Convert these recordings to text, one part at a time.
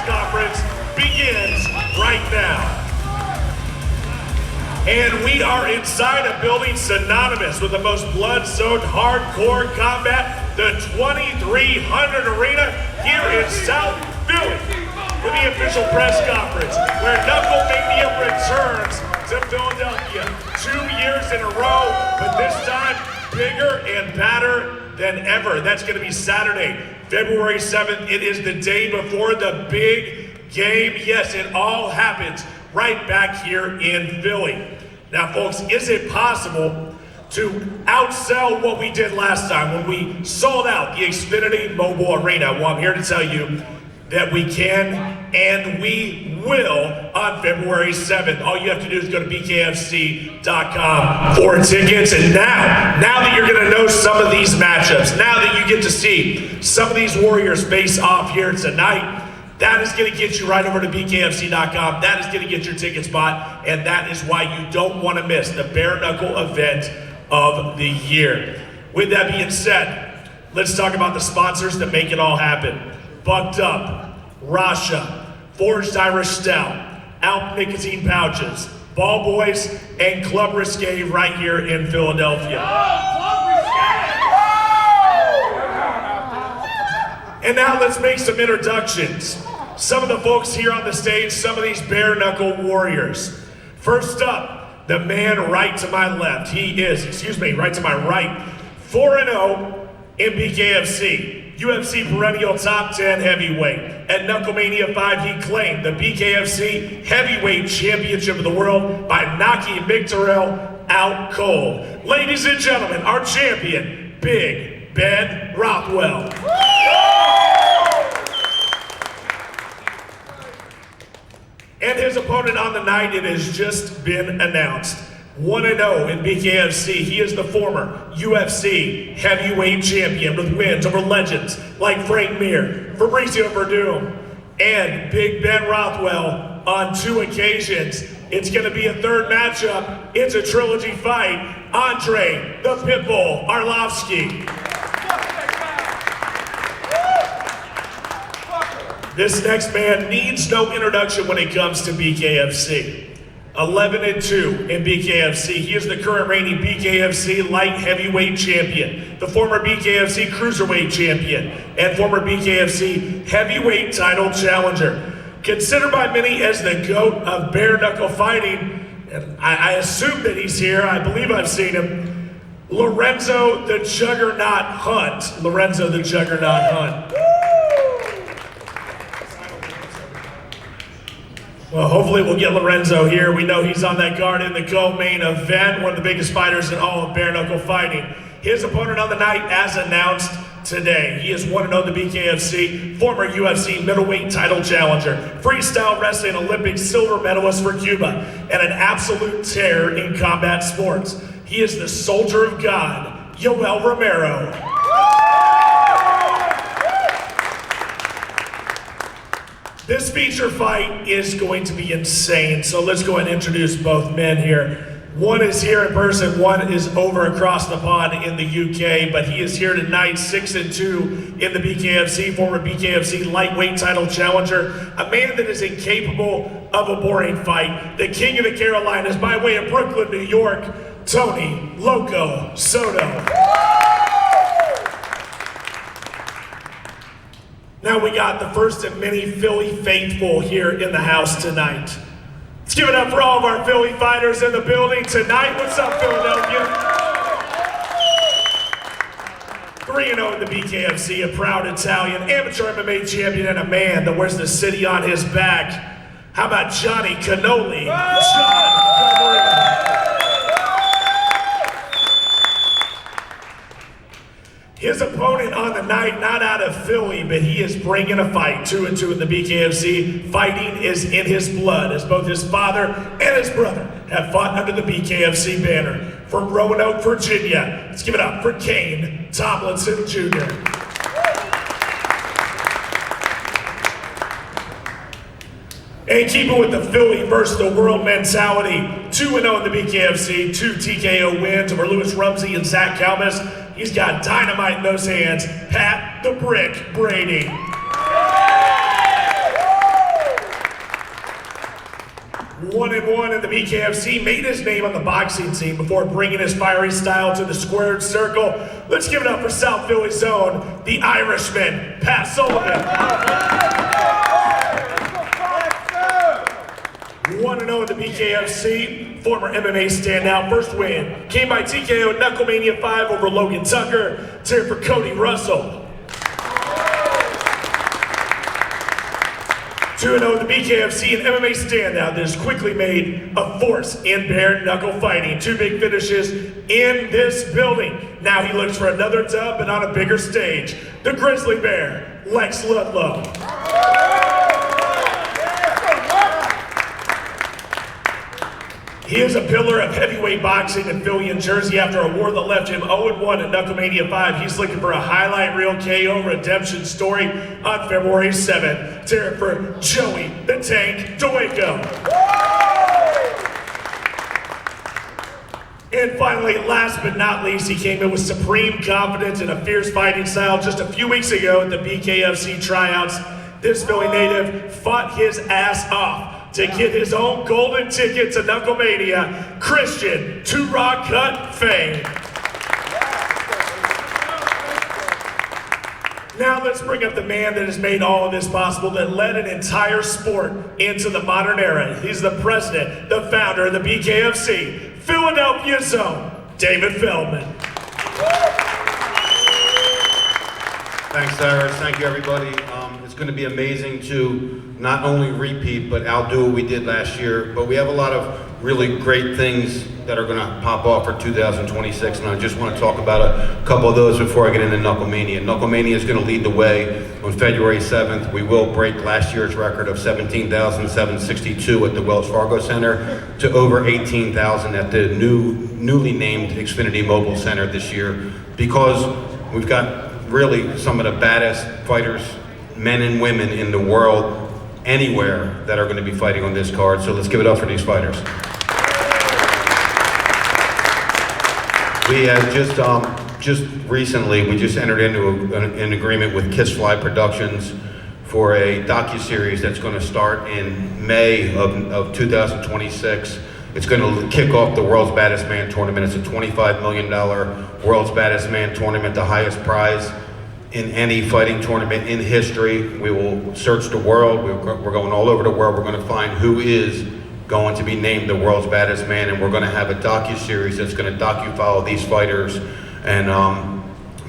conference begins right now. And we are inside a building synonymous with the most blood-soaked hardcore combat, the 2300 Arena here in South Philly, for the official press conference, where KnuckleMania returns to Philadelphia 2 years in a row, but this time bigger and badder than ever. That's going to be Saturday, February 7th. It is the day before the big game. Yes, it all happens right back here in Philly. Now, folks, is it possible to outsell what we did last time when we sold out the Xfinity Mobile Arena? Well, I'm here to tell you that we can and we will on February 7th. All you have to do is go to BKFC.com for tickets. And now that you're gonna know some of these matchups, now that you get to see some of these warriors face off here tonight, that is gonna get you right over to BKFC.com. That is gonna get your tickets bought, and that is why you don't wanna miss the bare knuckle event of the year. With that being said, let's talk about the sponsors that make it all happen. Bucked Up, Rasha, Forged Irish Stout, Alp Nicotine Pouches, Ball Boys, and Club Risque right here in Philadelphia. And now let's make some introductions. Some of the folks here on the stage, some of these bare knuckle warriors. First up, the man right to my left. He is, right to my right, 4-0 in BKFC. UFC perennial top 10 heavyweight. At KnuckleMania 5, he claimed the BKFC heavyweight championship of the world by knocking Mick Terrell out cold. Ladies and gentlemen, our champion, Big Ben Rothwell. And his opponent on the night, it has just been announced. 1-0 in BKFC. He is the former UFC heavyweight champion with wins over legends like Frank Mir, Fabricio Verdum, and Big Ben Rothwell on 2 occasions. It's going to be a third matchup. It's a trilogy fight. Andrei the Pitbull Arlovski. This next man needs no introduction when it comes to BKFC. 11-2 in BKFC. He is the current reigning BKFC light heavyweight champion, the former BKFC cruiserweight champion, and former BKFC heavyweight title challenger. Considered by many as the GOAT of bare knuckle fighting, and I assume that he's here, I believe I've seen him, Lorenzo the Juggernaut Hunt. Lorenzo the Juggernaut Hunt. Well, hopefully we'll get Lorenzo here. We know he's on that card in the co-main event, one of the biggest fighters in all of bare knuckle fighting. His opponent on the night, as announced today, he is 1-0 in the BKFC, former UFC middleweight title challenger, freestyle wrestling Olympic silver medalist for Cuba, and an absolute terror in combat sports. He is the soldier of God, Yoel Romero. This feature fight is going to be insane, so let's go ahead and introduce both men here. One is here in person, one is over across the pond in the UK, but he is here tonight, 6-2 in the BKFC, former BKFC lightweight title challenger, a man that is incapable of a boring fight, the king of the Carolinas by way of Brooklyn, New York, Tony Loco Soto. Now we got the first of many Philly faithful here in the house tonight. Let's give it up for all of our Philly fighters in the building tonight. What's up, Philadelphia? 3-0 in the BKFC, a proud Italian amateur MMA champion and a man that wears the city on his back. How about Johnny Cannolis? His opponent on the night, not out of Philly, but he is bringing a fight. 2-2 in the BKFC. Fighting is in his blood, as both his father and his brother have fought under the BKFC banner. From Roanoke, Virginia, let's give it up for Kane Tomlinson Jr. And keeping with the Philly versus the world mentality, 2-0 in the BKFC, 2 TKO wins over Louis Rumsey and Zach Kalmus. He's got dynamite in those hands, Pat the Brick Brady. 1-1 in the BKFC, made his name on the boxing scene before bringing his fiery style to the squared circle. Let's give it up for South Philly's own, the Irishman, Pat Sullivan. 1-0 in the BKFC, former MMA standout, first win. Came by TKO at KnuckleMania 5 over Logan Tucker. It's here for Cody Russell. 2-0 in the BKFC, an MMA standout that has quickly made a force in bare knuckle fighting. 2 big finishes in this building. Now he looks for another dub, but on a bigger stage. The Grizzly Bear, Lex Ludlow. He is a pillar of heavyweight boxing in Philly and Jersey after a war that left him 0-1 at KnuckleMania 5. He's looking for a highlight reel KO redemption story on February 7th. It's here for Joey the Tank Noecker. And finally, last but not least, he came in with supreme confidence and a fierce fighting style just a few weeks ago at the BKFC tryouts. This Philly native fought his ass off to get his own golden ticket to KnuckleMania, Christian Two-Rock Cut fame. Now let's bring up the man that has made all of this possible, that led an entire sport into the modern era. He's the president, the founder of the BKFC, Philadelphia's own, David Feldman. Thanks, Cyrus. Thank you, everybody. It's going to be amazing to not only repeat, but outdo what we did last year. But we have a lot of really great things that are going to pop off for 2026, and I just want to talk about a couple of those before I get into KnuckleMania. KnuckleMania is going to lead the way on February 7th. We will break last year's record of 17,762 at the Wells Fargo Center to over 18,000 at the newly named Xfinity Mobile Center this year, because we've got really some of the baddest fighters, men and women in the world, anywhere, that are going to be fighting on this card. So let's give it up for these fighters. We had just recently, we just entered into an agreement with Kiss Fly Productions for a docuseries that's going to start in May of 2026. It's going to kick off the World's Baddest Man tournament. It's a $25 million World's Baddest Man tournament, the highest prize in any fighting tournament in history. We will search the world. We're going all over the world. We're going to find who is going to be named the World's Baddest Man, and we're going to have a docu-series that's going to docu-follow these fighters, and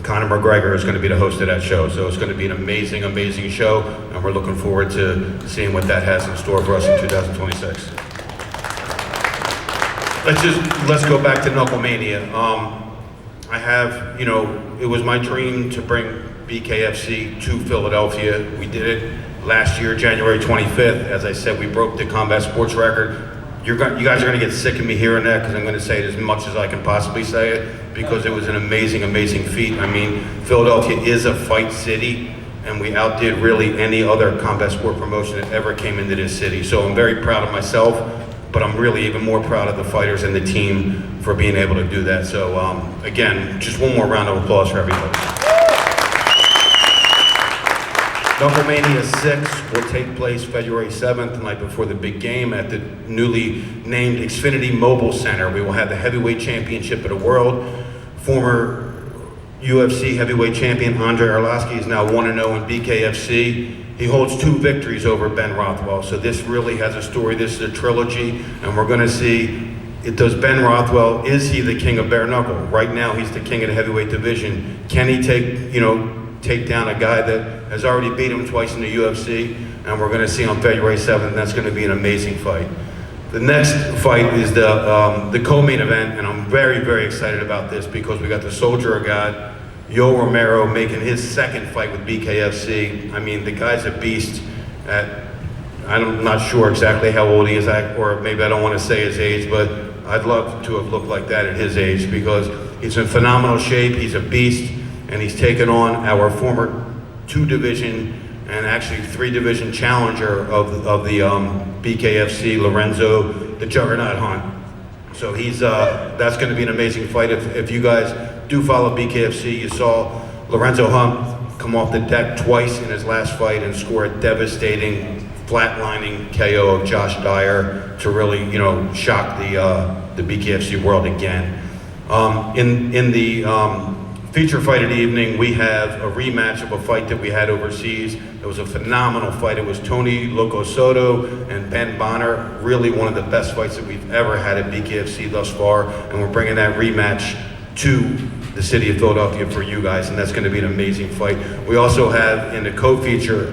Conor McGregor is going to be the host of that show. So it's going to be an amazing, amazing show, and we're looking forward to seeing what that has in store for us in 2026. Let's go back to KnuckleMania. I have, it was my dream to bring BKFC to Philadelphia. We did it last year, January 25th. As I said, we broke the combat sports record. You guys are going to get sick of me hearing that, because I'm going to say it as much as I can possibly say it, because it was an amazing, amazing feat. I mean, Philadelphia is a fight city, and we outdid really any other combat sport promotion that ever came into this city. So I'm very proud of myself, but I'm really even more proud of the fighters and the team for being able to do that. So again, just one more round of applause for everybody. KnuckleMania 6 will take place February 7th, the night before the big game, at the newly named Xfinity Mobile Center. We will have the heavyweight championship of the world. Former UFC heavyweight champion Andrei Arlovski is now 1-0 in BKFC. He holds 2 victories over Ben Rothwell. So this really has a story. This is a trilogy, and we're going to see, does Ben Rothwell, is he the king of bare knuckle? Right now, he's the king of the heavyweight division. Can he take down a guy that has already beat him twice in the UFC? And we're going to see on February 7th. That's going to be an amazing fight. The next fight is the co-main event, and I'm very, very excited about this, because we got the Soldier of God, Yoel Romero, making his second fight with BKFC. I mean, the guy's a beast. I'm not sure exactly how old he is, or maybe I don't want to say his age, but I'd love to have looked like that at his age, because he's in phenomenal shape. He's a beast, and he's taken on our former 2-division and actually 3-division challenger of the BKFC, Lorenzo the Juggernaut Hunt. So that's going to be an amazing fight. If you guys do follow BKFC, you saw Lorenzo Hunt come off the deck twice in his last fight and score a devastating flatlining KO of Josh Dyer to really, you know, shock the BKFC world again. In the feature fight of the evening, we have a rematch of a fight that we had overseas. It was a phenomenal fight. It was Tony Loco Soto and Ben Bonner. Really one of the best fights that we've ever had at BKFC thus far. And we're bringing that rematch to the city of Philadelphia for you guys, and that's going to be an amazing fight. We also have in a co-feature,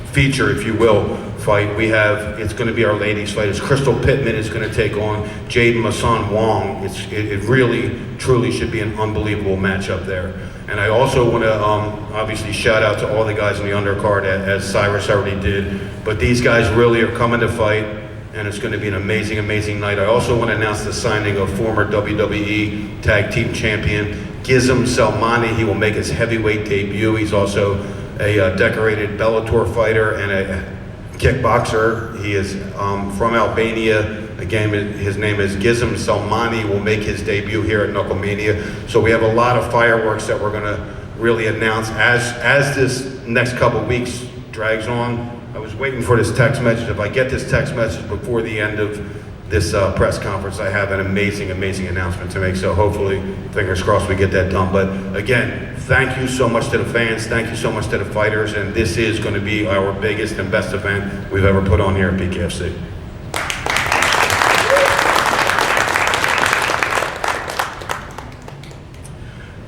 feature, if you will, fight, we have, it's going to be our ladies fight. It's Crystal Pittman is going to take on Jade Masan Wong. It really, truly should be an unbelievable matchup there. And I also want to obviously shout out to all the guys in the undercard, as Cyrus already did. But these guys really are coming to fight, and it's going to be an amazing, amazing night. I also want to announce the signing of former WWE Tag Team Champion Gizem Selmani. He will make his heavyweight debut. He's also a decorated Bellator fighter and a kickboxer. He is from Albania. Again, his name is Gizem Selmani. Will make his debut here at KnuckleMania. So we have a lot of fireworks that we're going to really announce as this next couple weeks drags on. I was waiting for this text message. If I get this text message before the end of this press conference, I have an amazing, amazing announcement to make. So hopefully, fingers crossed, we get that done. But again, thank you so much to the fans. Thank you so much to the fighters. And this is going to be our biggest and best event we've ever put on here at BKFC.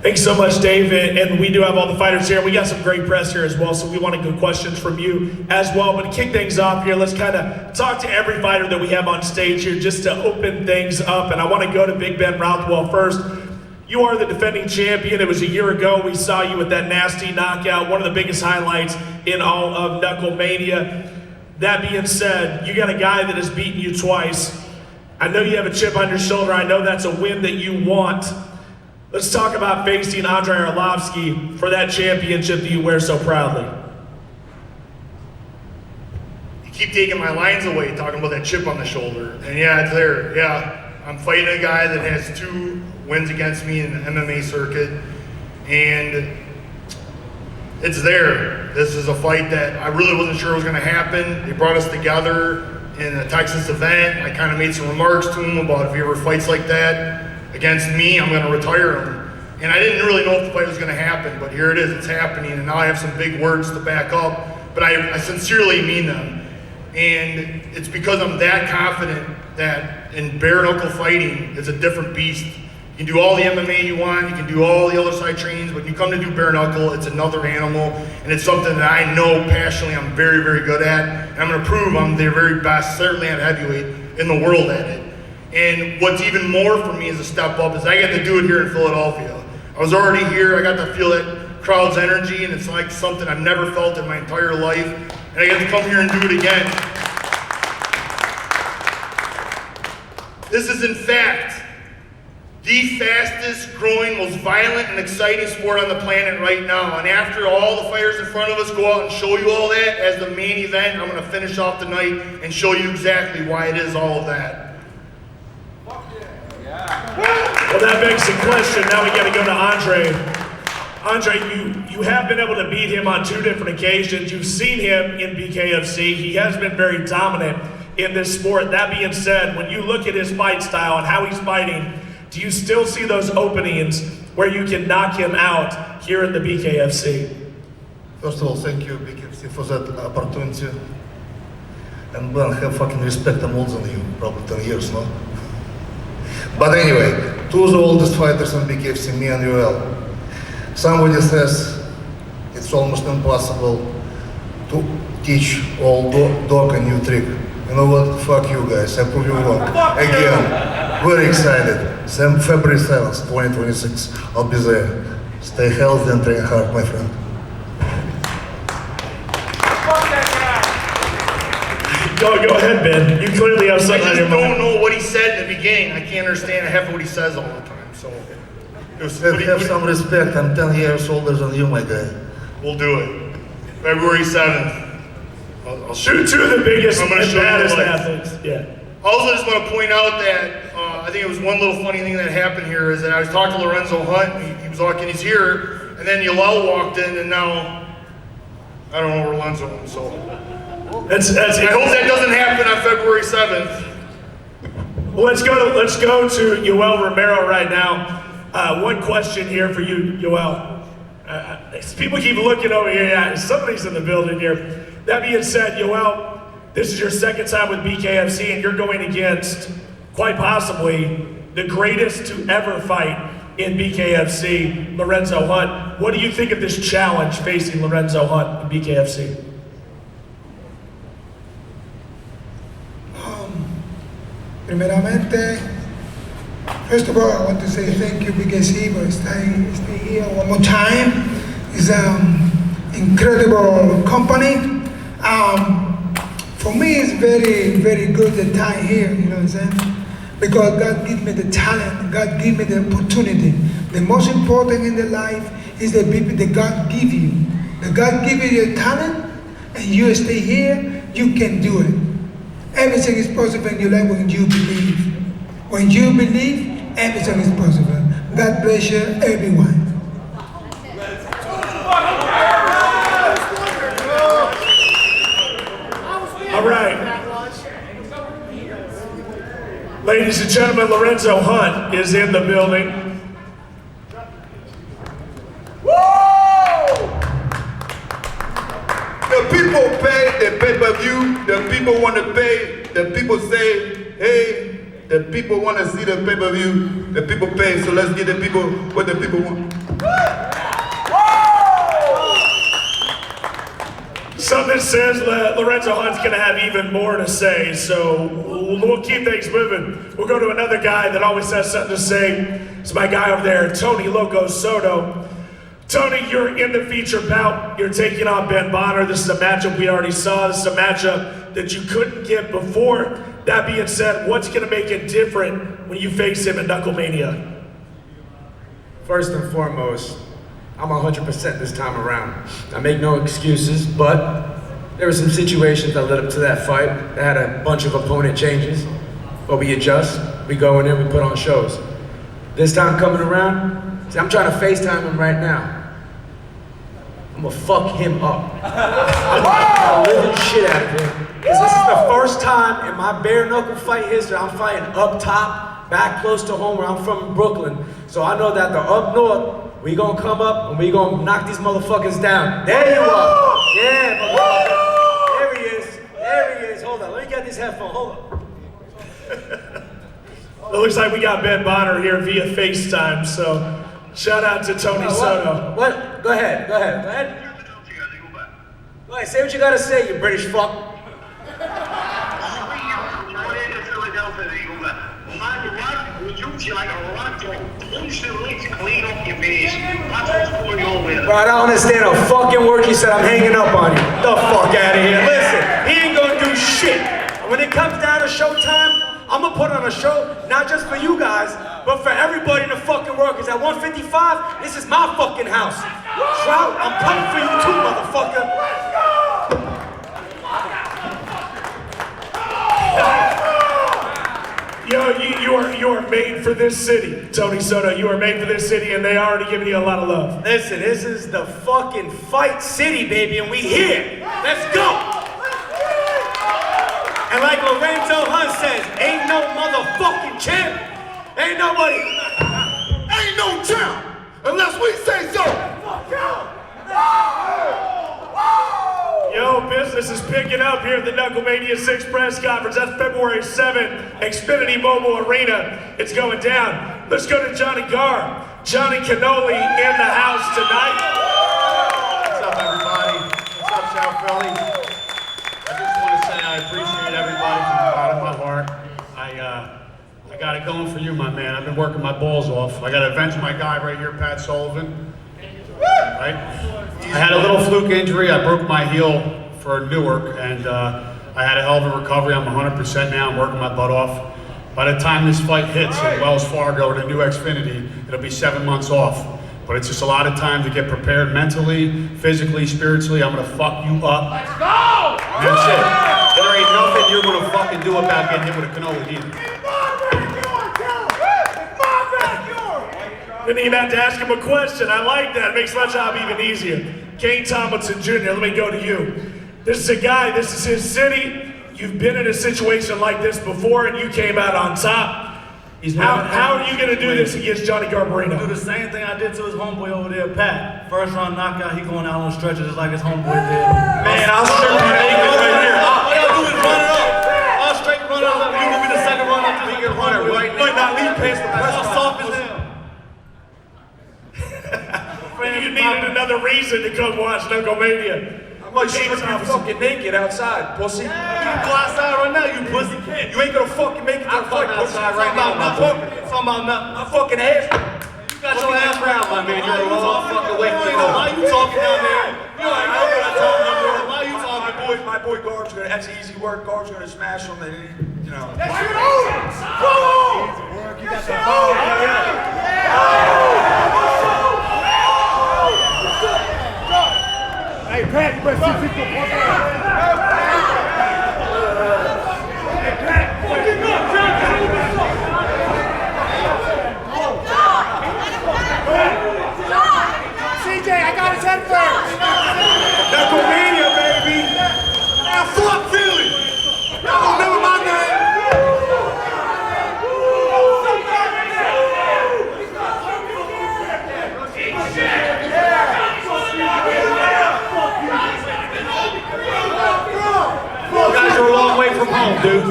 Thanks so much, David. And we do have all the fighters here. We got some great press here as well, so we want to get questions from you as well. But to kick things off here, let's kind of talk to every fighter that we have on stage here just to open things up. And I want to go to Big Ben Rothwell first. You are the defending champion. It was a year ago we saw you with that nasty knockout, one of the biggest highlights in all of KnuckleMania. That being said, you got a guy that has beaten you twice. I know you have a chip on your shoulder. I know that's a win that you want. Let's talk about facing Andrei Arlovski for that championship that you wear so proudly. You keep taking my lines away, talking about that chip on the shoulder. And yeah, it's there. Yeah, I'm fighting a guy that has 2 wins against me in the MMA circuit. And it's there. This is a fight that I really wasn't sure was going to happen. They brought us together in a Texas event. I kind of made some remarks to him about if he ever fights like that against me, I'm going to retire him. And I didn't really know if the fight was going to happen, but here it is, it's happening, and now I have some big words to back up, but I sincerely mean them. And it's because I'm that confident that in bare knuckle fighting, it's a different beast. You can do all the MMA you want, you can do all the other side trainings, but when you come to do bare knuckle, it's another animal, and it's something that I know passionately I'm very, very good at, and I'm going to prove I'm the very best, certainly at heavyweight, in the world at it. And what's even more for me as a step up is I get to do it here in Philadelphia. I was already here, I got to feel that crowd's energy, and it's like something I've never felt in my entire life. And I get to come here and do it again. This is in fact the fastest growing, most violent and exciting sport on the planet right now. And after all the fighters in front of us go out and show you all that as the main event, I'm going to finish off the night and show you exactly why it is all of that. Well, that begs the question. Now we got to go to Andrei. Andrei, you have been able to beat him on 2 different occasions. You've seen him in BKFC. He has been very dominant in this sport. That being said, when you look at his fight style and how he's fighting, do you still see those openings where you can knock him out here in the BKFC? First of all, thank you, BKFC, for that opportunity. And Ben, have fucking respect, I'm older than you, probably 10 years, no? But anyway, 2 of the oldest fighters in BKFC, me and Yoel. Somebody says it's almost impossible to teach old dog a new trick. You know what? Fuck you guys, I prove you wrong. Again, very excited. February 7th, 2026, I'll be there. Stay healthy and train hard, my friend. Go ahead, Ben. You clearly have something on your mind. I just don't know what he said in the beginning. I can't understand half of what he says all the time. So, have some respect. I'm 10 years older than you, my guy. We'll do it. February 7th. I'll shoot 2 of the biggest and baddest athletes. Yeah. I also just want to point out that I think it was one little funny thing that happened here is that I was talking to Lorenzo Hunt. He was talking, he's here, and then Yoel walked in, and now I don't know where Lorenzo is, so. That's I hope that doesn't happen on February 7th. Well, let's go to Yoel Romero right now. One question here for you, Yoel. People keep looking over here. Yeah, somebody's in the building here. That being said, Yoel, this is your second time with BKFC, and you're going against, quite possibly, the greatest to ever fight in BKFC, Lorenzo Hunt. What do you think of this challenge facing Lorenzo Hunt in BKFC? Primeramente, first of all, I want to say thank you, BKFC, for staying here one more time. It's an incredible company. For me, it's very, very good the time here, you know what I'm saying? Because God gave me the talent, God gave me the opportunity. The most important in the life is the people that God give you. That God give you the talent, and you stay here, you can do it. Everything is possible in your life when you believe. When you believe, everything is possible. God bless you, everyone. All right. Ladies and gentlemen, Lorenzo Hunt is in the building. The people pay the pay-per-view, the people want to pay, the people say, hey, the people want to see the pay-per-view, the people pay, so let's give the people what the people want. Something says Lorenzo Hunt's going to have even more to say, so we'll keep things moving. We'll go to another guy that always has something to say. It's my guy over there, Tony Loco Soto. Tony, you're in the feature bout. You're taking on Ben Bonner. This is a matchup we already saw. This is a matchup that you couldn't get before. That being said, what's going to make it different when you face him at KnuckleMania? First and foremost, I'm 100% this time around. I make no excuses, but there were some situations that led up to that fight. I had a bunch of opponent changes, but we adjust, we go in there, we put on shows. This time coming around, see, I'm trying to FaceTime him right now. I'm gonna fuck him up. I'm gonna live the shit out of him. Because this is the first time in my bare knuckle fight history I'm fighting up top, back close to home where I'm from in Brooklyn. So I know that the up north, we gonna come up and we gonna knock these motherfuckers down. There you are. Yeah, motherfucker. There he is. There he is. Hold on, let me get these headphones. Hold on. It looks like we got Ben Bonner here via FaceTime, so shout out to Tony Soto. What? Go ahead. Go ahead. Go ahead. Go ahead. Say what you gotta say, you British fuck. Bro, I don't understand a fucking word you said. I'm hanging up on you. Get the fuck out of here. Listen, he ain't gonna do shit. When it comes down to showtime, I'm gonna put on a show, not just for you guys, but for everybody in the fucking world. Cause at 155, this is my fucking house. Trout, I'm coming for you too, motherfucker. Yo, you are made for this city, Tony Soto. You are made for this city, and they already giving you a lot of love. Listen, this is the fucking fight city, baby, and we here. Let's go. And like Lorenzo Hunt says, ain't no motherfucking champ. Ain't nobody. Ain't no champ unless we say so. Yo, business is picking up here at the KnuckleMania 6 press conference. That's February 7th, Xfinity Mobile Arena. It's going down. Let's go to Johnny Garr. Johnny Cannolis in the house tonight. What's up, everybody? What's up, South Philly? I just want to say I appreciate everybody from the bottom of my heart. I got it going for you, my man. I've been working my balls off. I got to avenge my guy right here, Pat Sullivan. Right? I had a little fluke injury. I broke my heel for Newark, and I had a hell of a recovery. I'm 100% now. I'm working my butt off. By the time this fight hits in Wells Fargo or the new Xfinity, it'll be 7 months off. But it's just a lot of time to get prepared mentally, physically, spiritually. I'm gonna fuck you up. Let's go! And that's it. There ain't nothing you're gonna fucking do about getting hit with a cannoli either. Didn't even have to ask him a question. I like that. It makes my job even easier. Kane Tomlinson Jr., let me go to you. This is a guy, this is his city. You've been in a situation like this before and you came out on top. How are you going to do this against Johnny Garbarino? Do the same thing I did to his homeboy over there, Pat. First round knockout, he going out on stretcher just like his homeboy did. Man, I'll strip my naked right here. All y'all do is run it up. I'll straight run it up. You will be the second run up. He can run it right now. Might not leave past the press. How soft is him? You needed another reason to come watch KnuckleMania. I might strip you fucking naked outside, pussy. You can go outside right now, you pussy. You ain't gonna fucking make it to the fight, pussy. Outside right now, I'm talking about nothing. my fucking ass. You got your ass round, my man. You're a long fucking way from home. Why you talking down there? You ain't know what I'm talking about. Why you talking? My boy Garb's gonna, that's easy work. Garb's gonna smash him and, you know. Hey, Pat, you better see people CJ, I got his head first. KnuckleMania, baby. Now fuck Philly. Y'all gonna remember my name. You guys are a long way from home, dude.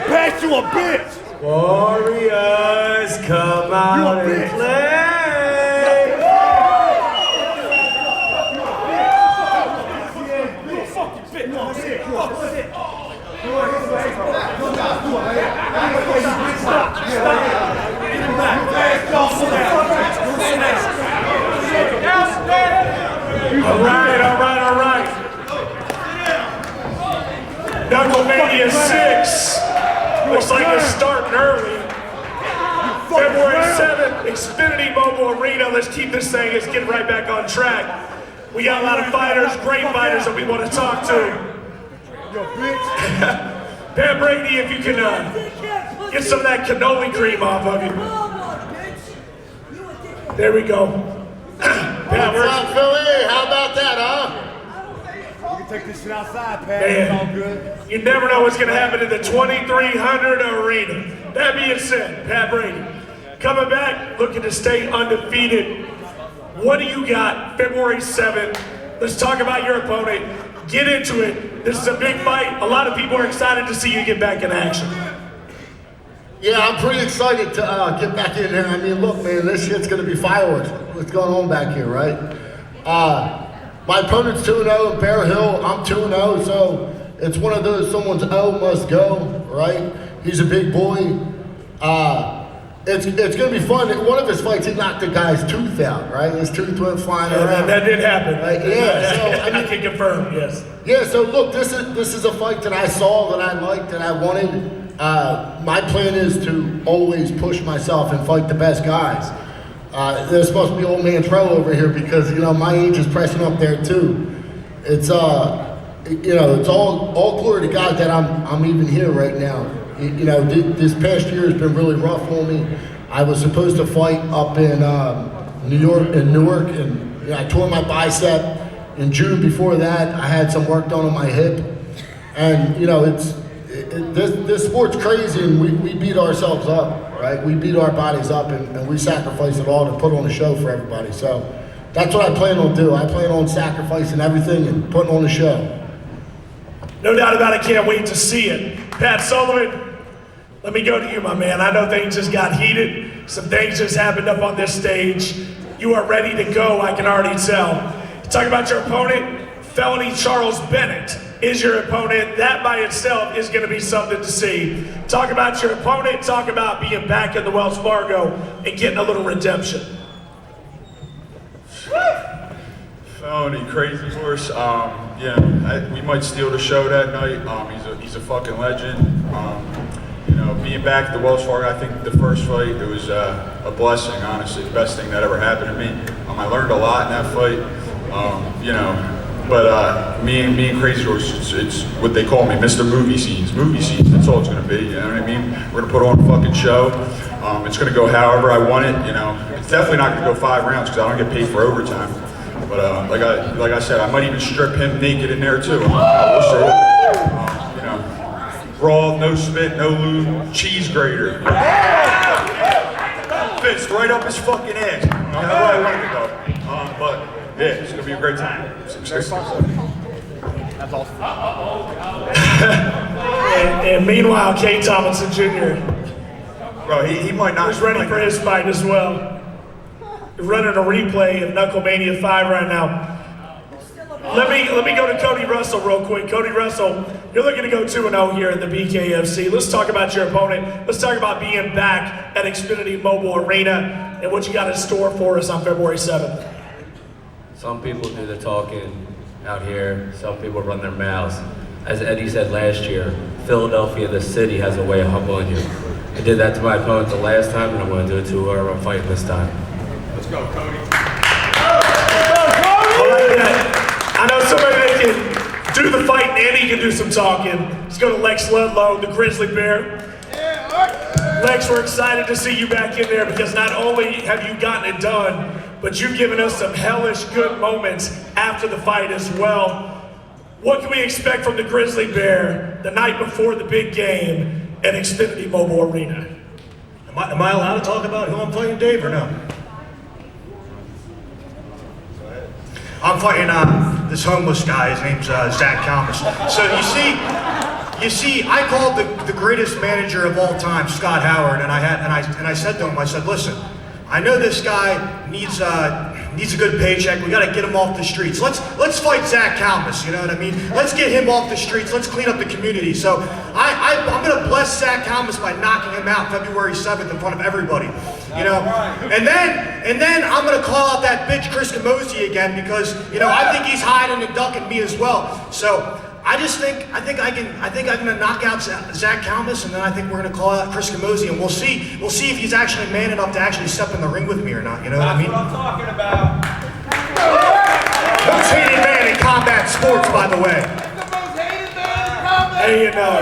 Pat, you a bitch! Warriors, come out and play. All right. KnuckleMania 6. Looks like it's starting early. February 7th, Xfinity Mobile Arena. Let's keep this thing, let's get right back on track. We got a lot of fighters, great fighters that we want to talk to. Pat Brady, if you can get some of that cannoli cream off of you. There we go. Pat, What's up, Philly? How about that, huh? Take this shit outside, Pat. Man, it's all good. You never know what's going to happen in the 2300 arena. That being said, Pat Brady, coming back, looking to stay undefeated. What do you got February 7th? Let's talk about your opponent. Get into it. This is a big fight. A lot of people are excited to see you get back in action. Yeah, I'm pretty excited to get back in there. I mean, look, man, this shit's going to be fireworks. What's going on back here, right? My opponent's 2-0 in Bear Hill. I'm 2-0, so it's one of those someone's O must go, right? He's a big boy. It's going to be fun. One of his fights, he knocked the guy's tooth out, right? His tooth went flying around. That did happen. Right? Yeah, so I can confirm, yes. Yeah, so look, this is a fight that I saw, that I liked, that I wanted. My plan is to always push myself and fight the best guys. There's supposed to be old man Trello over here because, you know, my age is pressing up there too. It's, you know, it's all glory to God that I'm even here right now. You know, this past year has been really rough for me. I was supposed to fight up in Newark, and you know, I tore my bicep. In June before that, I had some work done on my hip. And, you know, this sport's crazy, and we beat ourselves up, right? We beat our bodies up, and we sacrifice it all to put on a show for everybody. So that's what I plan on doing. I plan on sacrificing everything and putting on a show. No doubt about it, can't wait to see it. Pat Sullivan, let me go to you, my man. I know things just got heated. Some things just happened up on this stage. You are ready to go, I can already tell. Talk about your opponent, Felony Charles Bennett is your opponent. That by itself is going to be something to see. Talk about your opponent, talk about being back in the Wells Fargo and getting a little redemption. Felony, crazy horse. Yeah, we might steal the show that night. He's a fucking legend. You know, being back at the Wells Fargo, I think the first fight, it was a blessing, honestly. The best thing that ever happened to me. I learned a lot in that fight. You know, But me and Crazy Horse, it's what they call me, Mr. Movie Scenes. Movie scenes, that's all it's gonna be, you know what I mean? We're gonna put on a fucking show. It's gonna go however I want it, you know. It's definitely not gonna go 5 rounds because I don't get paid for overtime. But like I said, I might even strip him naked in there too. We'll see. You know, raw, no spit, no lube, cheese grater. Fits right up his fucking ass. That's where I want it to go. But yeah, it's gonna be a great time. That's awesome. and meanwhile, Kate Tomlinson Jr. Bro, he might not. He's ready for his fight as well. Running a replay of KnuckleMania 5 right now. Let me go to Cody Russell real quick. Cody Russell, you're looking to go 2-0 here in the BKFC. Let's talk about your opponent. Let's talk about being back at Xfinity Mobile Arena and what you got in store for us on February 7th. Some people do the talking out here. Some people run their mouths. As Eddie said last year, Philadelphia, the city, has a way of humbling you. I did that to my opponent the last time, and I'm going to do it to whoever I'm fighting this time. Let's go, Cody. I know somebody that can do the fight and he can do some talking. Let's go to Lex Ludlow, the Grizzly Bear. Lex, we're excited to see you back in there because not only have you gotten it done, but you've given us some hellish good moments after the fight as well. What can we expect from the Grizzly Bear the night before the big game at Xfinity Mobile Arena? Am I allowed to talk about who I'm fighting, Dave, or no? I'm fighting this homeless guy. His name's Zach Cannolis. So you see, I called the greatest manager of all time, Scott Howard, and I said to him, I said, listen, I know this guy needs a good paycheck. We got to get him off the streets. Let's fight Zach Cannolis. You know what I mean? Let's get him off the streets. Let's clean up the community. So I'm gonna bless Zach Cannolis by knocking him out February 7th in front of everybody. You know, and then I'm gonna call out that bitch Chris Camozzi again because you know I think he's hiding and ducking me as well. So I think I'm gonna knock out Zach Cannolis, and then I think we're gonna call out Chris Camozzi, and we'll see if he's actually man enough to actually step in the ring with me or not. You know what I mean? That's what I'm talking about. Most hated man in combat sports, by the way. Hey, you know,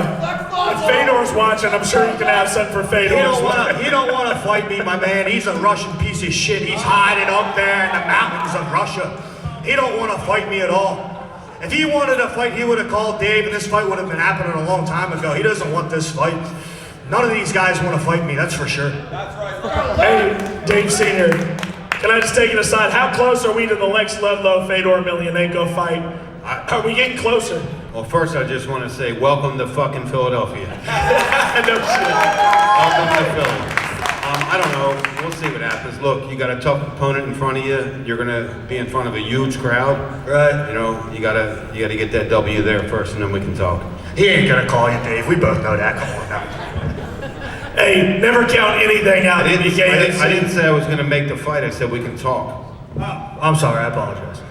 if Fedor's watching, I'm sure you can have something for Fedor. He don't want to fight me, my man. He's a Russian piece of shit. He's hiding up there in the mountains of Russia. He don't want to fight me at all. If he wanted to fight, he would have called Dave, and this fight would have been happening a long time ago. He doesn't want this fight. None of these guys want to fight me, that's for sure. That's right. Hey, Dave Sr., can I just take it aside? How close are we to the Lex Ludlow Fedor Emelianenko fight? Are we getting closer? Well, first I just want to say welcome to fucking Philadelphia. No shit. Welcome to Philly. I don't know. We'll see what happens. Look, you got a tough opponent in front of you. You're gonna be in front of a huge crowd, Right. You know, you gotta get that W there first, and then we can talk. He ain't gonna call you, Dave. We both know that. Come on now. Hey, never count anything out. I didn't say I was gonna make the fight. I said we can talk. Oh, I'm sorry. I apologize.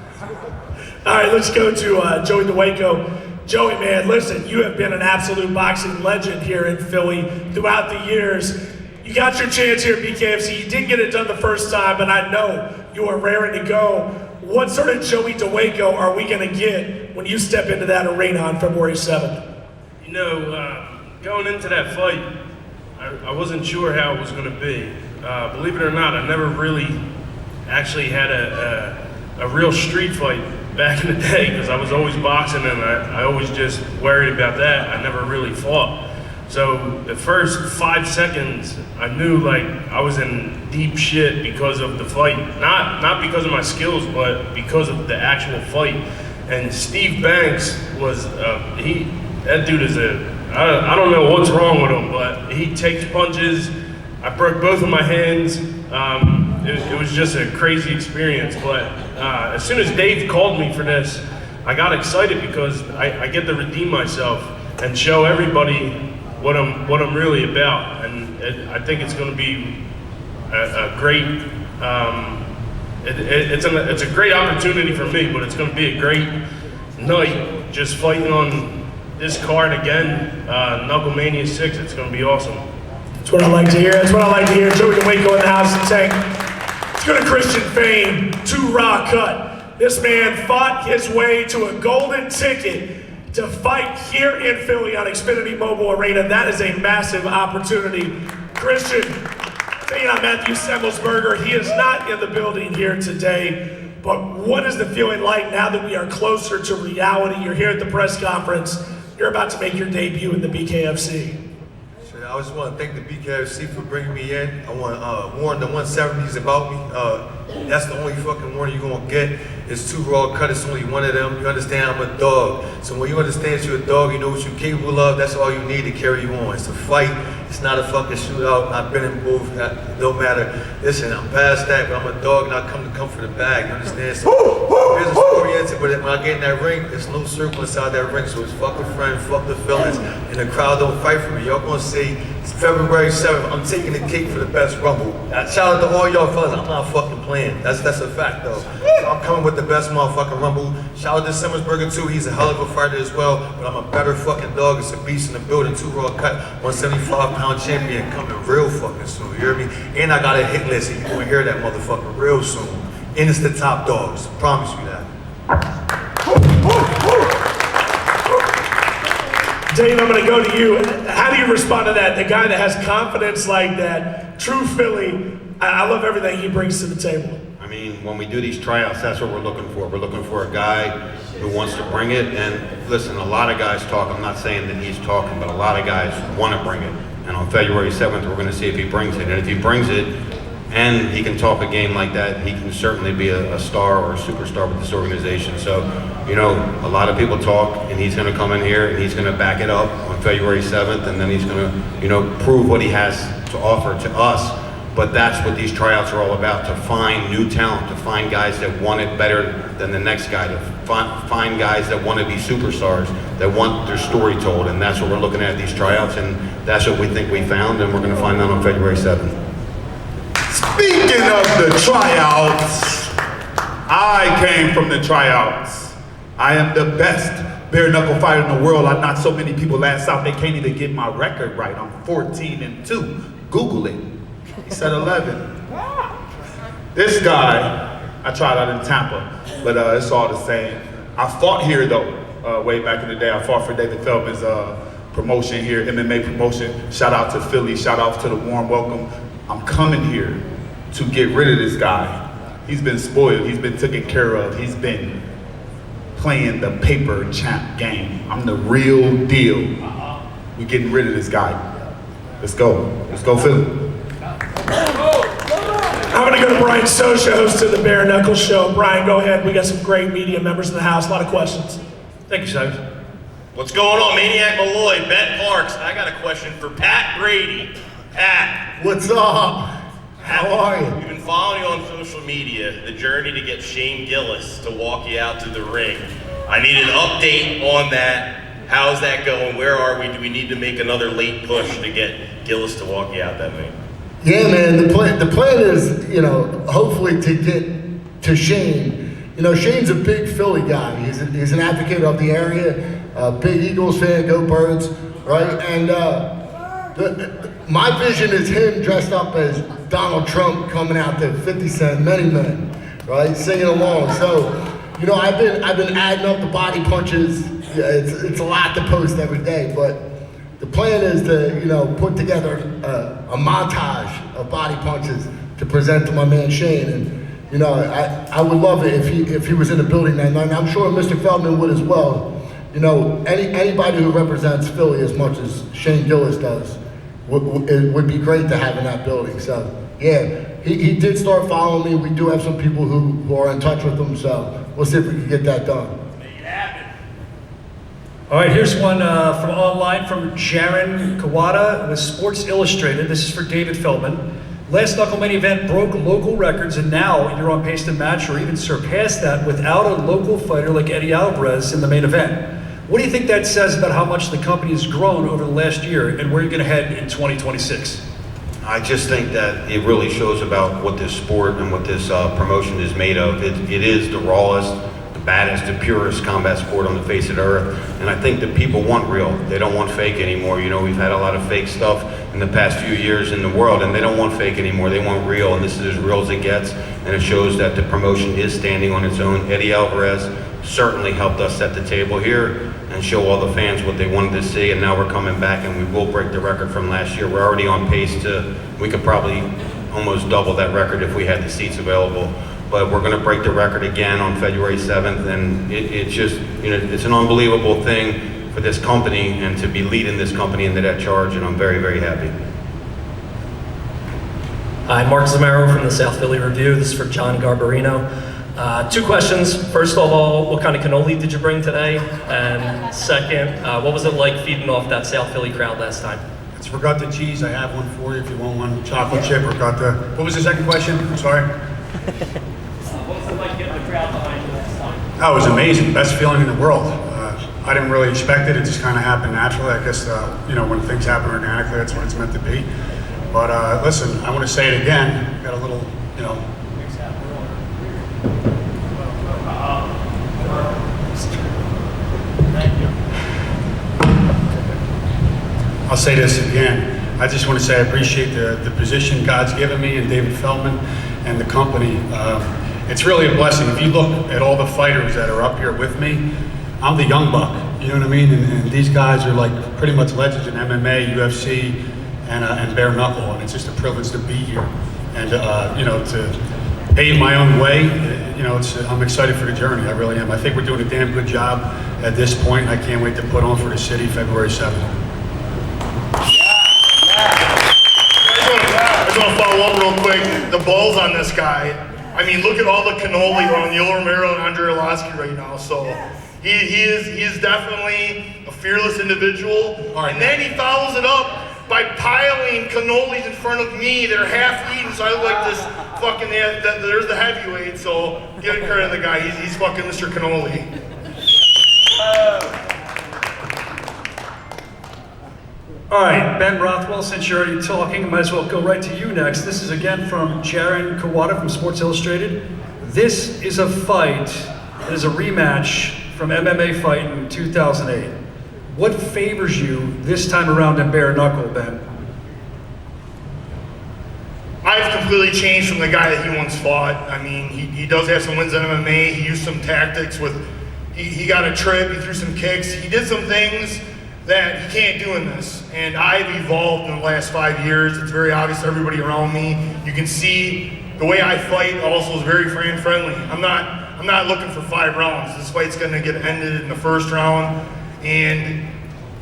All right, let's go to Joey DeWaco. Joey, man, listen, you have been an absolute boxing legend here in Philly throughout the years. You got your chance here at BKFC. You didn't get it done the first time, but I know you are raring to go. What sort of Joey DeWaco are we going to get when you step into that arena on February 7th? You know, going into that fight, I wasn't sure how it was going to be. Believe it or not, I never really actually had a real street fight back in the day because I was always boxing and I always just worried about that. I never really fought. So the first 5 seconds, I knew like I was in deep shit because of the fight. Not because of my skills, but because of the actual fight. And Steve Banks was, that dude is I don't know what's wrong with him, but he takes punches. I broke both of my hands. It was just a crazy experience. But as soon as Dave called me for this, I got excited because I get to redeem myself and show everybody what I'm really about, and I think it's going to be a great. It's a great opportunity for me, but it's going to be a great night just fighting on this card again. KnuckleMania 6. It's going to be awesome. That's what I like to hear. That's what I like to hear. Joey DeWaco in the house and saying, let's go to Christian Fame, 2 Raw Cut. This man fought his way to a golden ticket to fight here in Philly on Xfinity Mobile Arena. That is a massive opportunity. Christian, taking on Matthew Semmelsberger. He is not in the building here today, but what is the feeling like now that we are closer to reality? You're here at the press conference. You're about to make your debut in the BKFC. I just want to thank the BKFC for bringing me in. I want to warn the 170s about me. That's the only fucking warning you're going to get. It's 2 raw cut, it's only one of them. You understand I'm a dog. So when you understand you're a dog, you know what you're capable of, that's all you need to carry you on. It's a fight. It's not a fucking shootout. I've been in both. No matter. Listen, I'm past that, but I'm a dog and I come for the bag. You understand? So there's a story into it, but when I get in that ring, there's no circle inside that ring. So it's fuck a friend, fuck the feelings, and the crowd don't fight for me. Y'all gonna see it's February 7th. I'm taking the cake for the best rumble. Shout out to all y'all fellas. I'm not fucking playing. That's a fact though. I'm coming with the best motherfucking rumble. Shout out to Semmelsberger too. He's a hell of a fighter as well. But I'm a better fucking dog. It's a beast in the building. 2 raw cut, 175-pound champion coming real fucking soon. You hear me? And I got a hit list. And you gonna hear that motherfucker real soon. And it's the top dogs. Promise you that. Dave, I'm going to go to you. How do you respond to that? The guy that has confidence like that, true Philly. I love everything he brings to the table. I mean, when we do these tryouts, that's what we're looking for. We're looking for a guy who wants to bring it. And listen, a lot of guys talk. I'm not saying that he's talking, but a lot of guys want to bring it. And on February 7th, we're going to see if he brings it. And if he brings it, and he can talk a game like that, he can certainly be a star or a superstar with this organization. So, you know, a lot of people talk, and he's going to come in here and he's going to back it up on February 7th, and then he's going to, you know, prove what he has to offer to us. But that's what these tryouts are all about, to find new talent, to find guys that want it better than the next guy, to find guys that want to be superstars, that want their story told. And that's what we're looking at these tryouts, and that's what we think we found, and we're going to find out on February 7th. Speaking of the tryouts, I came from the tryouts. I am the best bare knuckle fighter in the world. I knocked so many people last out, they can't even get my record right. I'm 14-2. Google it. He said 11. This guy, I tried out in Tampa, but it's all the same. I fought here though, way back in the day. I fought for David Feldman's promotion here, MMA promotion. Shout out to Philly, shout out to the warm welcome. I'm coming here to get rid of this guy. He's been spoiled, he's been taken care of, he's been playing the paper champ game. I'm the real deal. We're getting rid of this guy. Let's go Philly. I'm going to go to Brian Sosha, host of the Bare Knuckle Show. Brian, go ahead. We got some great media members in the house. A lot of questions. Thank you, Sos. What's going on, Maniac Malloy, Ben Parks? I got a question for Pat Brady. Pat. What's up? How are you? We've been following you on social media, the journey to get Shane Gillis to walk you out to the ring. I need an update on that. How's that going? Where are we? Do we need to make another late push to get Gillis to walk you out that night? Yeah, man, the plan is, you know, hopefully to get to Shane. You know, Shane's a big Philly guy. He's an advocate of the area, big Eagles fan, go Birds, right? And my vision is him dressed up as Donald Trump coming out to 50 Cent, Many Men, right? Singing along. So, you know, I've been adding up the body punches. Yeah, it's a lot to post every day, but the plan is to, you know, put together a montage of body punches to present to my man Shane. And, you know, I would love it if he was in the building that night. And I'm sure Mr. Feldman would as well. You know, anybody who represents Philly as much as Shane Gillis does, it would be great to have in that building. So, yeah, he did start following me. We do have some people who are in touch with him, so we'll see if we can get that done. All right, here's one from online from Jaron Kawada with Sports Illustrated. This is for David Feldman. Last KnuckleMania event broke local records, and now you're on pace to match or even surpass that without a local fighter like Eddie Alvarez in the main event. What do you think that says about how much the company has grown over the last year and where you're going to head in 2026? I just think that it really shows about what this sport and what this promotion is made of. It is the rawest, the baddest, the purest combat sport on the face of the earth. And I think that people want real. They don't want fake anymore. You know, we've had a lot of fake stuff in the past few years in the world, and they don't want fake anymore. They want real, and this is as real as it gets. And it shows that the promotion is standing on its own. Eddie Alvarez certainly helped us set the table here and show all the fans what they wanted to see. And now we're coming back, and we will break the record from last year. We're already on pace to, we could probably almost double that record if we had the seats available. But we're going to break the record again on February 7th, and it's just, you know, it's an unbelievable thing for this company and to be leading this company into that charge, and I'm very, very happy. Hi, Mark Zamero from the South Philly Review. This is for John Garbarino. 2 questions. First of all, what kind of cannoli did you bring today? And second, what was it like feeding off that South Philly crowd last time? It's ricotta cheese. I have one for you if you want one. Chocolate chip ricotta. What was the second question? I'm sorry. What was it like getting the crowd behind you last time? Oh, it was amazing. Best feeling in the world. I didn't really expect it. It just kind of happened naturally. I guess, you know, when things happen organically, that's what it's meant to be. But listen, I want to say it again. Got a little, you know. I'll say this again. I just want to say I appreciate the position God's given me and David Feldman and the company. It's really a blessing. If you look at all the fighters that are up here with me, I'm the young buck, you know what I mean? And these guys are like pretty much legends in MMA, UFC, and bare knuckle, and it's just a privilege to be here. And you know, to pave my own way, you know, I'm excited for the journey, I really am. I think we're doing a damn good job at this point, and I can't wait to put on for the city February 7th. I just want to follow up real quick. The balls on this guy. I mean, look at all the cannoli on Yoel Romero and Andrei Arlovski right now. So he is definitely a fearless individual. And then he follows it up by piling cannolis in front of me. They're half eaten, so I look like this fucking. There's the heavyweight. So give credit to the guy. He's fucking Mr. Cannoli. All right, Ben Rothwell, since you're already talking, I might as well go right to you next. This is again from Jaron Kawada from Sports Illustrated. This is a fight, it is a rematch from MMA fight in 2008. What favors you this time around in bare knuckle, Ben? I've completely changed from the guy that he once fought. I mean, he does have some wins in MMA. He used some tactics with, he got a trip, he threw some kicks. He did some things that he can't do in this. And I've evolved in the last 5 years. It's very obvious to everybody around me. You can see the way I fight also is very fan friendly. I'm not looking for 5 rounds. This fight's gonna get ended in the first round. And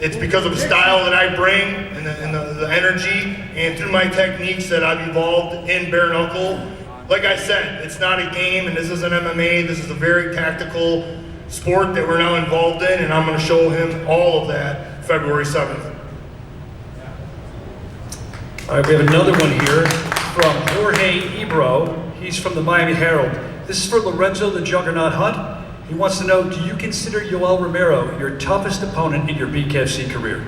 it's because of the style that I bring and the energy and through my techniques that I've evolved in bare knuckle. Like I said, it's not a game and this isn't MMA. This is a very tactical sport that we're now involved in, and I'm going to show him all of that February 7th. All right, we have another one here from Jorge Ebro. He's from the Miami Herald. This is for Lorenzo the Juggernaut Hunt. He wants to know, do you consider Yoel Romero your toughest opponent in your BKFC career?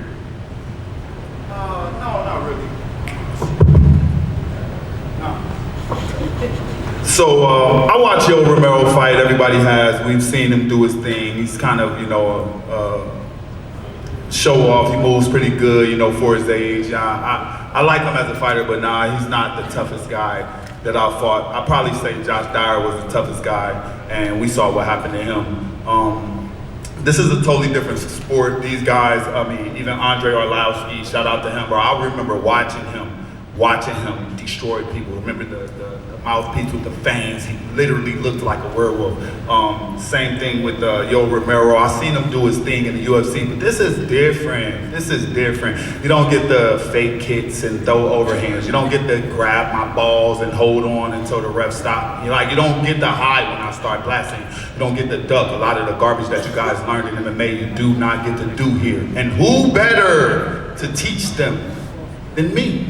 No, not really. No. So I watch Yoel Romero fight. Everybody has. We've seen him do his thing. He's kind of, you know, show off. He moves pretty good, you know, for his age. I like him as a fighter, but nah, he's not the toughest guy that I've fought. I'd probably say Josh Dyer was the toughest guy, and we saw what happened to him. This is a totally different sport. These guys, I mean, even Andrei Arlovski, shout out to him, bro. I remember watching him destroy people. Remember the mouthpiece with the fangs? He literally looked like a werewolf. Same thing with Yoel Romero. I seen him do his thing in the UFC, but this is different. This is different. You don't get the fake kicks and throw overhands. You don't get to grab my balls and hold on until the ref stop. You don't get the hide when I start blasting. You don't get the duck. A lot of the garbage that you guys learned in MMA, you do not get to do here. And who better to teach them than me?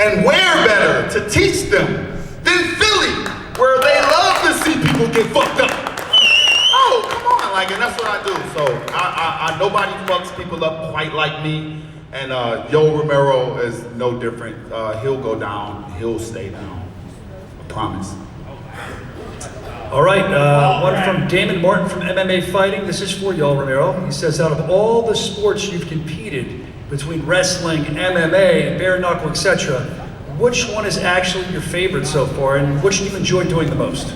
And where better to teach them than Philly, where they love to see people get fucked up? Oh, come on, and that's what I do. So nobody fucks people up quite like me. And Yoel Romero is no different. He'll go down, he'll stay down. I promise. All right, one from Damon Martin from MMA Fighting. This is for Yoel Romero. He says, out of all the sports you've competed, between wrestling, MMA, bare knuckle, etc., which one is actually your favorite so far, and which do you enjoy doing the most?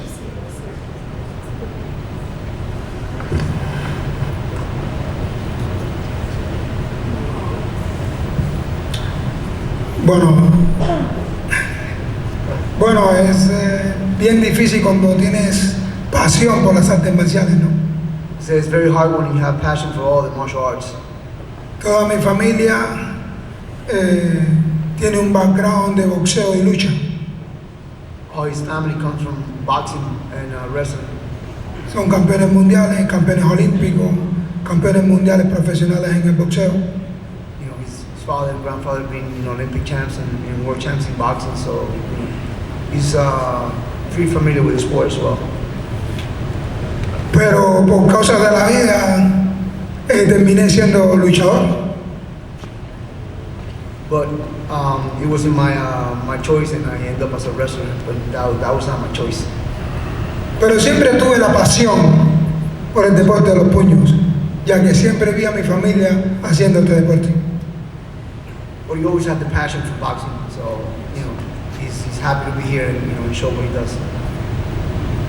Bueno, es bien difícil cuando tienes pasión por las artes marciales, ¿no? So it's very hard when you have passion for all the martial arts. Toda mi familia tiene un background de boxeo y lucha. All his family comes from boxing and wrestling. Son campeones mundiales, campeones olímpicos, campeones mundiales profesionales en el boxeo. You know, his father and grandfather being Olympic champs and world champs in boxing, so he's pretty familiar with the sport as well. Pero por causa de la vida terminé siendo luchador. But it wasn't my choice, and I ended up as a wrestler. But that was not my choice. Pero siempre tuve la pasión por el deporte de los puños, ya que siempre vi a mi familia haciendo este deporte. But he always had the passion for boxing, so he's happy to be here and show what he does.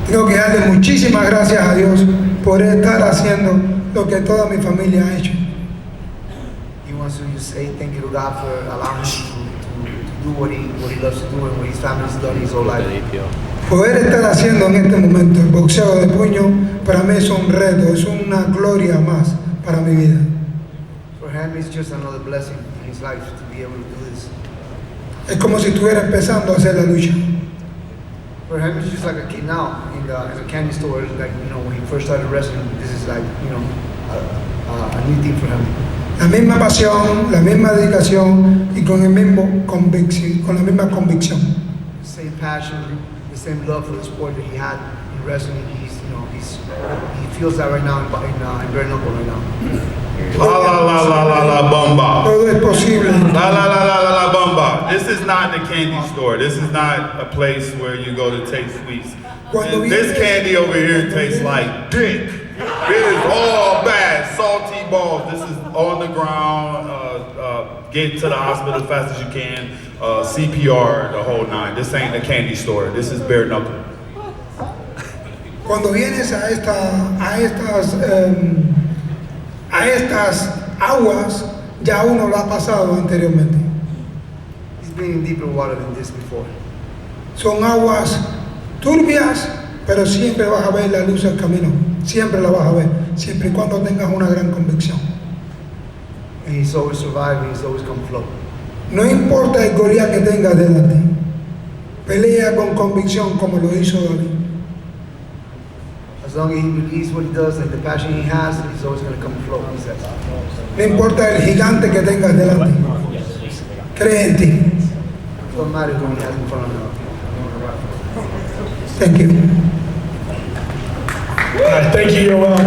Tengo que darle muchísimas gracias a Dios por estar haciendo lo que toda mi familia ha hecho. He wants to just say thank you to God for allowing him to do what he loves to do and what his family's done his whole life. Poder estar haciendo en este momento el boxeo de puño para mí es un reto, es una gloria más para mi vida. For him, it's just another blessing in his life to be able to do this. Es como si estuviera empezando a hacer la lucha. For him, it's just like a kid now in the candy store. Like when he first started wrestling, this is like a new thing for him. La misma pasión, la misma dedicación y con la misma convicción. The same passion, the same love for the sport that he had in wrestling. He feels that right now in bare knuckle right now. La bomba. Todo es posible. La bomba. This is not the candy store. This is not a place where you go to taste sweets. This candy over here tastes like dick. It is all bad, salty balls. This is on the ground. Get to the hospital as fast as you can. CPR, the whole nine. This ain't a candy store. This is bare knuckle. Cuando vienes a estas aguas, ya uno lo ha pasado anteriormente. He's been in deeper water than this before. Son aguas turbias, pero siempre vas a ver la luz del camino. Siempre la vas a ver, siempre y cuando tengas una gran convicción. And he's always survived, he's always come float. No importa el Goliat que tengas delante, pelea con convicción como lo hizo David. As long as he believes what he does, like the passion he has, he's always going to come float, he says. No importa el gigante que tengas delante, cree en ti. It doesn't matter who he has in front of him. Thank you. Thank you, Yoel.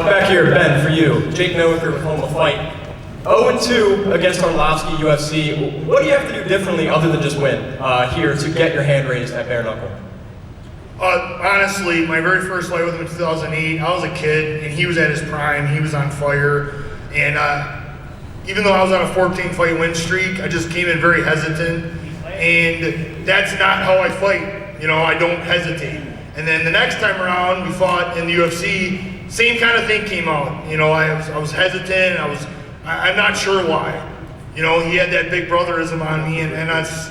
Back here, Ben, for you. Jake Noecker with Home of Fight. 0-2 against Arlovski, UFC. What do you have to do differently other than just win here to get your hand raised at bare knuckle? Honestly, my very first fight with him in 2008, I was a kid, and he was at his prime. He was on fire, and even though I was on a 14-fight win streak, I just came in very hesitant, and that's not how I fight. I don't hesitate. And then the next time around, we fought in the UFC, same kind of thing came out. I was hesitant. I'm not sure why. He had that big brotherism on me, and that's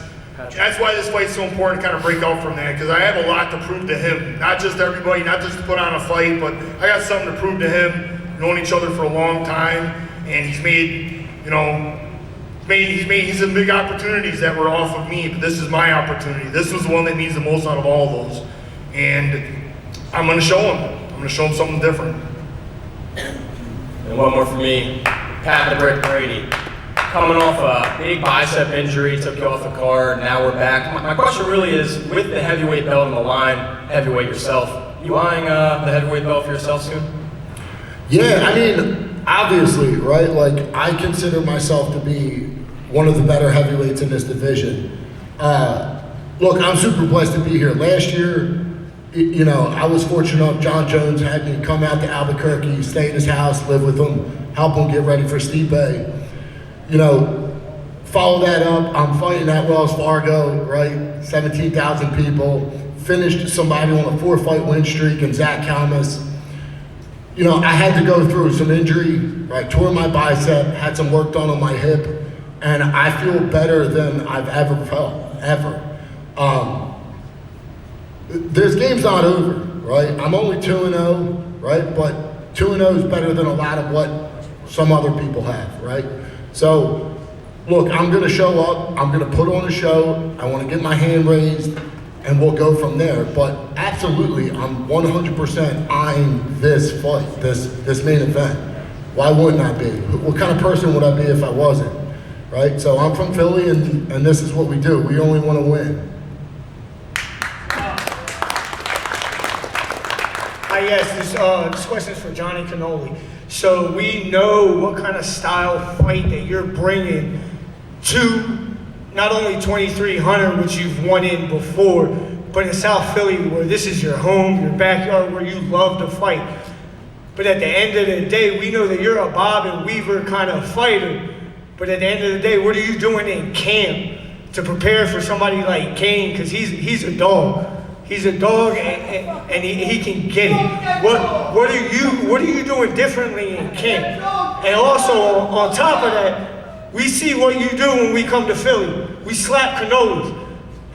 why this fight's so important to kind of break out from that, because I have a lot to prove to him. Not just everybody, not just to put on a fight, but I got something to prove to him. Known each other for a long time, and he's made, he's had big opportunities that were off of me, but this is my opportunity. This was the one that needs the most out of all those. And I'm going to show him. I'm going to show him something different. And one more for me. Pat the Brick Brady. Coming off a big bicep injury, took you off the card, now we're back. My question really is, with the heavyweight belt on the line, heavyweight yourself, you eyeing the heavyweight belt for yourself soon? Yeah, obviously, right? Like, I consider myself to be one of the better heavyweights in this division. look, I'm super blessed to be here. Last year, you know, I was fortunate enough, John Jones had me come out to Albuquerque, stay in his house, live with him, help him get ready for Stipe. You know, follow that up, I'm fighting at Wells Fargo, right? 17,000 people, finished somebody on a 4-fight win streak in Zach Cannolis. You know, I had to go through some injury, right? Tore my bicep, had some work done on my hip, and I feel better than I've ever felt, ever. This game's not over, right? I'm only 2-0, right? But 2-0 is better than a lot of what some other people have, right? So, look, I'm gonna show up, I'm gonna put on a show, I wanna get my hand raised, and we'll go from there. But absolutely, I'm 100% eyeing this fight, this main event. Why wouldn't I be? What kind of person would I be if I wasn't, right? So I'm from Philly, and this is what we do. We only wanna win. Yes, this question is for Johnny Cannolis. So we know what kind of style fight that you're bringing to not only 2300, which you've won in before, but in South Philly, where this is your home, your backyard, where you love to fight. But at the end of the day, we know that you're a Bob and Weaver kind of fighter. But at the end of the day, what are you doing in camp to prepare for somebody like Kane? Because he's a dog. He's a dog, and he can get it. What are you doing differently in camp? And also on top of that, we see what you do when we come to Philly. We slap Cannolis,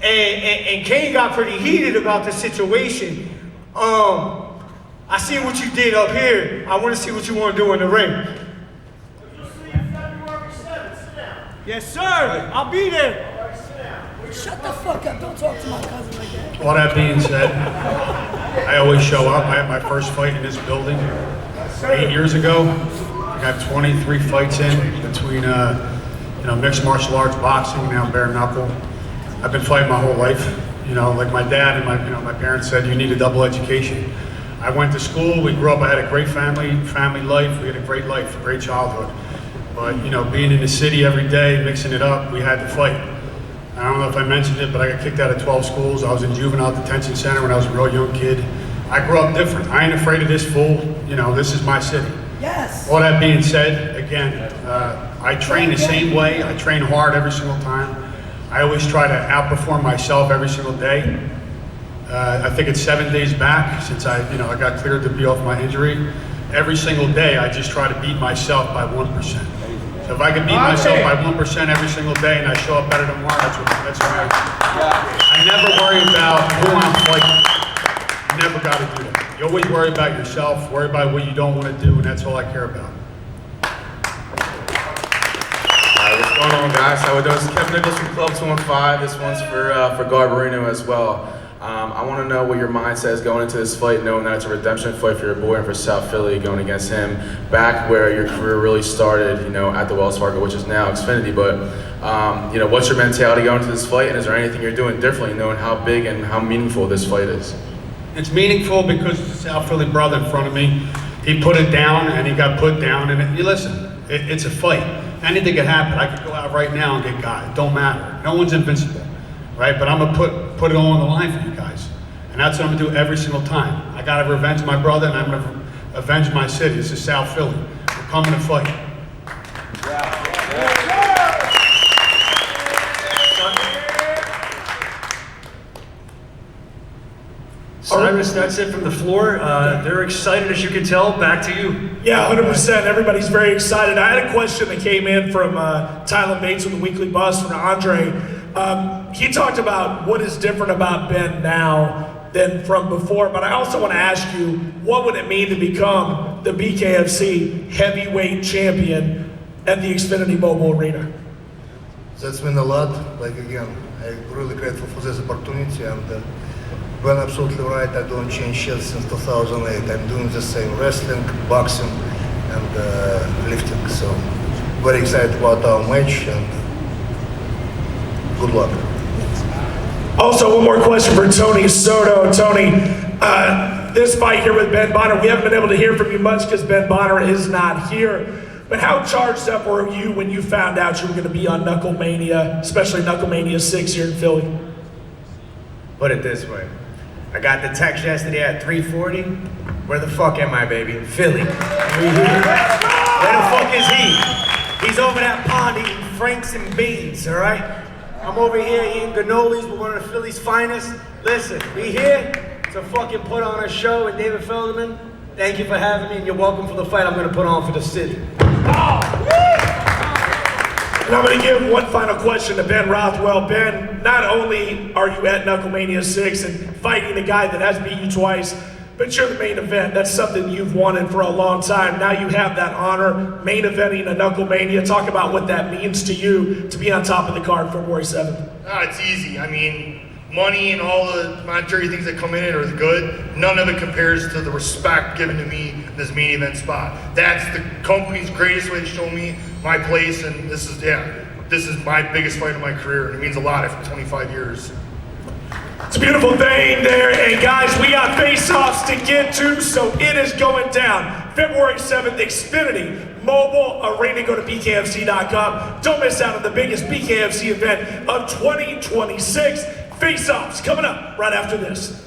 and Kane got pretty heated about the situation. I see what you did up here. I want to see what you want to do in the ring. Yes, sir. I'll be there. Shut the fuck up. Don't talk to my cousin like that. All that being said, I always show up. I had my first fight in this building 8 years ago. I got 23 fights in between you know, mixed martial arts, boxing, now bare knuckle. I've been fighting my whole life. You know, like my dad and my parents said, you need a double education. I went to school, we grew up, I had a great family life, we had a great life, a great childhood. But, you know, being in the city every day, mixing it up, we had to fight. I don't know if I mentioned it, but I got kicked out of 12 schools. I was in juvenile detention center when I was a real young kid. I grew up different. I ain't afraid of this fool. You know, this is my city. Yes. All that being said, again, I train the same way. I train hard every single time. I always try to outperform myself every single day. I think it's 7 days back since I got cleared to be off my injury. Every single day, I just try to beat myself by 1%. So if I can beat myself by 1% every single day and I show up better tomorrow, that's what I never worry about who I'm fighting. You never got to do that. You always worry about yourself, worry about what you don't want to do, and that's all I care about. What's going on, guys? How we doing? This is Kevin Nichols from Club 215. This one's for Garbarino as well. I want to know what your mindset is going into this fight, knowing that it's a redemption fight for your boy and for South Philly, going against him back where your career really started, you know, at the Wells Fargo, which is now Xfinity. But, you know, what's your mentality going into this fight, and is there anything you're doing differently, knowing how big and how meaningful this fight is? It's meaningful because it's a South Philly brother in front of me. He put it down, and he got put down. And listen, it's a fight. Anything could happen. I could go out right now and get got. It don't matter. No one's invincible. Right, but I'm gonna put it all on the line for you guys, and that's what I'm gonna do every single time. I gotta revenge my brother, and I'm gonna avenge my city. This is South Philly. We're coming to fight. Cyrus, that's it from the floor. They're excited, as you can tell. Back to you. Yeah, 100%. Everybody's very excited. I had a question that came in from Tyler Bates with the Weekly Buzz from Andrei. He talked about what is different about Ben now than from before, but I also want to ask you, what would it mean to become the BKFC heavyweight champion at the Xfinity Mobile Arena? That's meant a lot. Like, again, I'm really grateful for this opportunity, and Ben absolutely right. I don't change shit since 2008. I'm doing the same: wrestling, boxing, and lifting. So very excited about our match, and good luck. Also, one more question for Tony Soto. Tony, this fight here with Ben Bonner, we haven't been able to hear from you much because Ben Bonner is not here. But how charged up were you when you found out you were going to be on KnuckleMania, especially KnuckleMania 6 here in Philly? put it this way. I got the text yesterday at 3:40. Where the fuck am I, baby? Philly. Where the fuck is he? He's over that pond eating Franks and beans, all right? I'm over here eating cannolis with one of the Philly's finest. Listen, we here to fucking put on a show with David Feldman. Thank you for having me, and you're welcome for the fight I'm gonna put on for the city. And I'm going to give one final question to Ben Rothwell. Ben, not only are you at KnuckleMania 6 and fighting a guy that has beat you twice, but you're the main event. That's something you've wanted for a long time. Now you have that honor, main eventing a KnuckleMania. Talk about what that means to you to be on top of the card February 7th. It's easy. I mean, money and all the monetary things that come in it are good. None of it compares to the respect given to me in this main event spot. That's the company's greatest way to show me my place, and this is my biggest fight of my career, and it means a lot after 25 years. It's a beautiful thing there, and guys, we got face-offs to get to, so it is going down. February 7th, Xfinity Mobile Arena. Go to BKFC.com. Don't miss out on the biggest BKFC event of 2026. Face-offs coming up right after this.